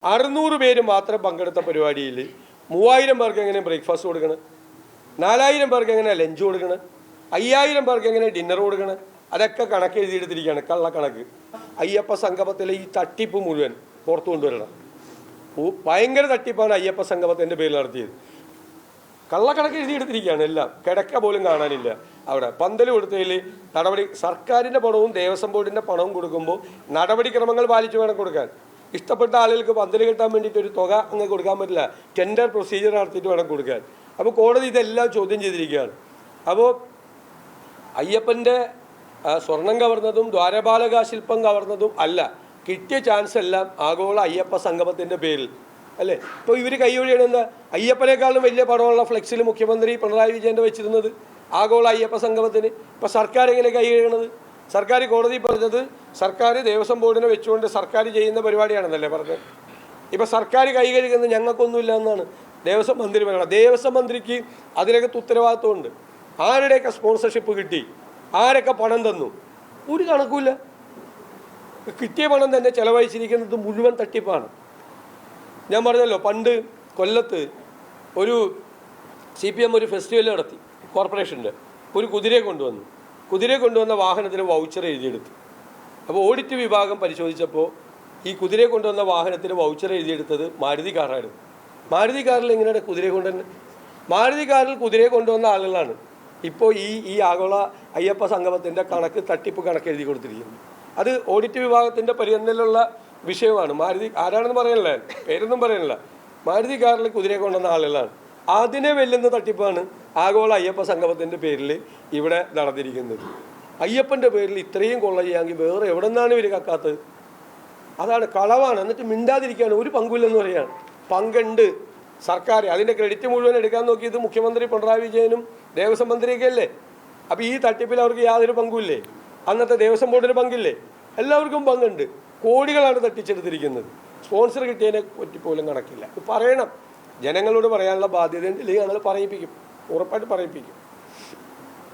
600 പേര് മാത്രം പങ്കെടുത്ത പരിപാടിയിൽ 3000 പേർക്ക് എങ്ങനെ ബ്രേക്ക്ഫാസ്റ്റ് കൊടുക്കണം, 4000 പേർക്ക് എങ്ങനെ ലഞ്ച് കൊടുക്കണം, 5000 പേർക്ക് എങ്ങനെ ഡിന്നർ കൊടുക്കണം, അതൊക്കെ കണക്ക് എഴുതിയെടുത്തിരിക്കുകയാണ്. കള്ളക്കണക്ക്. അയ്യപ്പ സംഗമത്തിലെ ഈ തട്ടിപ്പ് മുഴുവൻ പുറത്തു കൊണ്ടുവരണം. ഭയങ്കര തട്ടിപ്പാണ് അയ്യപ്പ സംഗമത്തിൻ്റെ പേരിൽ നടത്തിയത്. കള്ളക്കണക്ക് എഴുതിയെടുത്തിരിക്കുകയാണ്. എല്ലാം കിടക്ക പോലും കാണാനില്ല. അവിടെ പന്തൽ കൊടുത്തതിൽ നടപടി, സർക്കാരിൻ്റെ പണവും ദേവസ്വം ബോർഡിൻ്റെ പണവും കൊടുക്കുമ്പോൾ നടപടിക്രമങ്ങൾ പാലിച്ച് വേണം കൊടുക്കാൻ. ഇഷ്ടപ്പെട്ട ആളുകൾക്ക് പന്തൽ കിട്ടാൻ വേണ്ടിയിട്ട് ഒരു തുക അങ്ങ് കൊടുക്കാൻ പറ്റില്ല. ടെൻഡർ പ്രൊസീജിയർ നടത്തിയിട്ട് വേണം കൊടുക്കാൻ. അപ്പോൾ കോടതി ഇതെല്ലാം ചോദ്യം ചെയ്തിരിക്കുകയാണ്. അപ്പോൾ അയ്യപ്പൻ്റെ സ്വർണം കവർന്നതും ദ്വാരപാലക ശില്പം കവർന്നതും അല്ല, കിട്ടിയ ചാൻസ് എല്ലാം ആഗോള അയ്യപ്പ സംഗമത്തിൻ്റെ പേരിൽ അല്ലേ. ഇപ്പോൾ ഇവർ കൈയൊഴിയണെന്താ? അയ്യപ്പനേക്കാളും വലിയ പടമുള്ള ഫ്ലെക്സിൽ മുഖ്യമന്ത്രി പിണറായി വിജയൻ്റെ വെച്ചിരുന്നത് ആഗോള അയ്യപ്പ സംഗമത്തിന്. ഇപ്പോൾ സർക്കാർ എങ്ങനെ കൈകഴുകണത്? സർക്കാർ കോടതി പറഞ്ഞത് സർക്കാർ ദേവസ്വം ബോർഡിനെ വെച്ചുകൊണ്ട് സർക്കാർ ചെയ്യുന്ന പരിപാടിയാണെന്നല്ലേ പറഞ്ഞത്. ഇപ്പോൾ സർക്കാർ കൈകഴുകുന്നത് ഞങ്ങൾക്കൊന്നുമില്ല എന്നാണ് ദേവസ്വം മന്ത്രി പറയുന്നത്. ദേവസ്വം മന്ത്രിക്ക് അതിനകത്ത് ഉത്തരവാദിത്വമുണ്ട്. ആരുടെയൊക്കെ സ്പോൺസർഷിപ്പ് കിട്ടി, ആരൊക്കെ പണം തന്നു, ഒരു കണക്കുമില്ല. കിട്ടിയ പണം തന്നെ ചെലവഴിച്ചിരിക്കുന്നത് മുഴുവൻ തട്ടിപ്പാണ്. ഞാൻ പറഞ്ഞല്ലോ, പണ്ട് കൊല്ലത്ത് ഒരു CPM ഒരു ഫെസ്റ്റിവൽ നടത്തി കോർപ്പറേഷൻ്റെ. ഒരു കുതിരയെ കൊണ്ടുവന്നു. കുതിരയെ കൊണ്ടുവന്ന വാഹനത്തിന് വൗച്ചർ എഴുതിയെടുത്തു. അപ്പോൾ ഓഡിറ്റ് വിഭാഗം പരിശോധിച്ചപ്പോൾ ഈ കുതിരയെ കൊണ്ടുവന്ന വാഹനത്തിന് വൗച്ചർ എഴുതിയെടുത്തത് മാരുതി കാറായിരുന്നു. മാരുതി കാറിൽ എങ്ങനെയാണ് കുതിരയെ കൊണ്ടുവന്ന്? മാരുതി കാറിൽ കുതിരയെ കൊണ്ടുവന്ന ആളുകളാണ് ഇപ്പോൾ ഈ ആഗോള അയ്യപ്പ സംഗമത്തിൻ്റെ കണക്ക് തട്ടിപ്പ് കണക്ക് എഴുതി കൊടുത്തിരിക്കുന്നത്. അത് ഓഡിറ്റ് വിഭാഗത്തിൻ്റെ പരിഗണനയിലുള്ള വിഷയമാണ്. മാരുതി ആരാണെന്ന് പറയാനില്ല, പേരൊന്നും പറയാനില്ല. മാരുതി കാറിൽ കുതിരയെ കൊണ്ടുവന്ന ആളുകളാണ്. അതിനെ വെല്ലുന്ന തട്ടിപ്പാണ് ആഗോള അയ്യപ്പ സംഗമത്തിൻ്റെ പേരിൽ ഇവിടെ നടന്നിരിക്കുന്നത്. അയ്യപ്പൻ്റെ പേരിൽ ഇത്രയും കൊള്ള ചെയ്യാമെങ്കിൽ വേറെ എവിടെ നിന്നാണ് ഇവർ കക്കാത്തത്? അതാണ് കളവാണ്. എന്നിട്ട് മിണ്ടാതിരിക്കുകയാണ്. ഒരു പങ്കുമില്ലെന്ന് പറയുകയാണ്. പങ്കുണ്ട്. സർക്കാർ അതിൻ്റെ ക്രെഡിറ്റ് മുഴുവൻ എടുക്കാൻ നോക്കിയത് മുഖ്യമന്ത്രി പിണറായി വിജയനും ദേവസ്വം മന്ത്രിയൊക്കെ അല്ലേ. അപ്പോൾ ഈ തട്ടിപ്പിൽ അവർക്ക് യാതൊരു പങ്കുമില്ലേ? അന്നത്തെ ദേവസ്വം ബോർഡിന് പങ്കില്ലേ? എല്ലാവർക്കും പങ്കുണ്ട്. കോടികളാണ് തട്ടിച്ചെടുത്തിരിക്കുന്നത്. സ്പോൺസർ കിട്ടിയതിനെ പറ്റി പോലും കണക്കില്ല. പറയണം. ജനങ്ങളോട് പറയാനുള്ള ബാധ്യത ഉണ്ടെങ്കിൽ ഞങ്ങൾ പറയിപ്പിക്കും, ഉറപ്പായിട്ട് പറയിപ്പിക്കും.